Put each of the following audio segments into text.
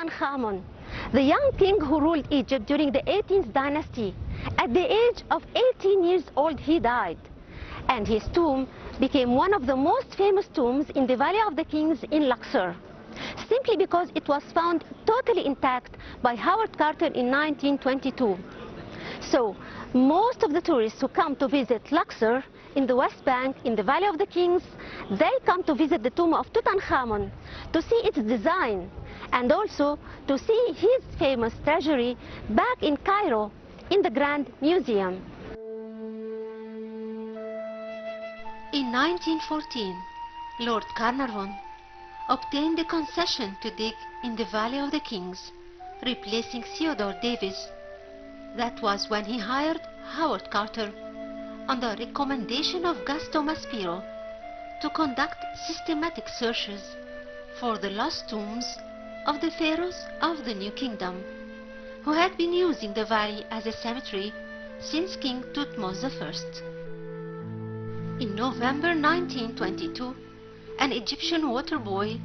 Tutankhamun, the young king who ruled Egypt during the 18th dynasty. At the age of 18 years old, he died, and his tomb became one of the most famous tombs in the Valley of the Kings in Luxor, simply because it was found totally intact by Howard Carter in 1922. So, most of the tourists who come to visit Luxor in the West Bank, in the Valley of the Kings, they come to visit the tomb of Tutankhamun to see its design and also to see his famous treasury back in Cairo in the Grand Museum. In 1914, Lord Carnarvon obtained a concession to dig in the Valley of the Kings, replacing Theodore Davis. That was when he hired Howard Carter, on the recommendation of Gaston Maspero, to conduct systematic searches for the lost tombs of the pharaohs of the New Kingdom, who had been using the valley as a cemetery since King Thutmose I. In November 1922, an Egyptian water boy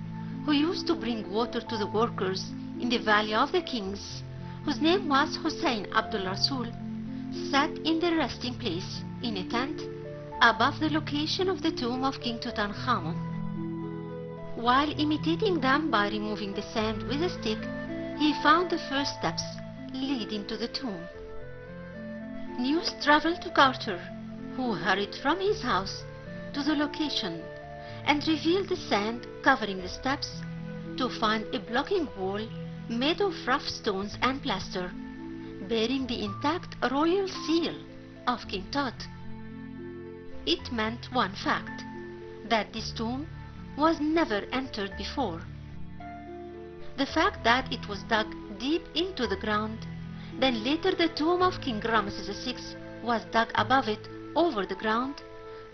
who used to bring water to the workers in the Valley of the Kings, whose name was Hussein Abdul Rasul, sat in their resting place in a tent above the location of the tomb of King Tutankhamun. While imitating them by removing the sand with a stick, he found the first steps leading to the tomb. News traveled to Carter, who hurried from his house to the location and revealed the sand covering the steps to find a blocking wall made of rough stones and plaster, bearing the intact royal seal of King Tut. It meant one fact, that this tomb was never entered before. The fact that it was dug deep into the ground, then later the tomb of King Ramesses VI was dug above it over the ground,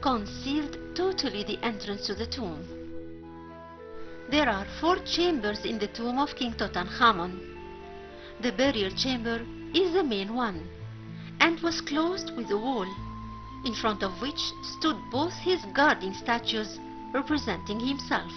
concealed totally the entrance to the tomb. There are 4 chambers in the tomb of King Tutankhamun. The burial chamber is the main one, and was closed with a wall, in front of which stood both his guarding statues representing himself.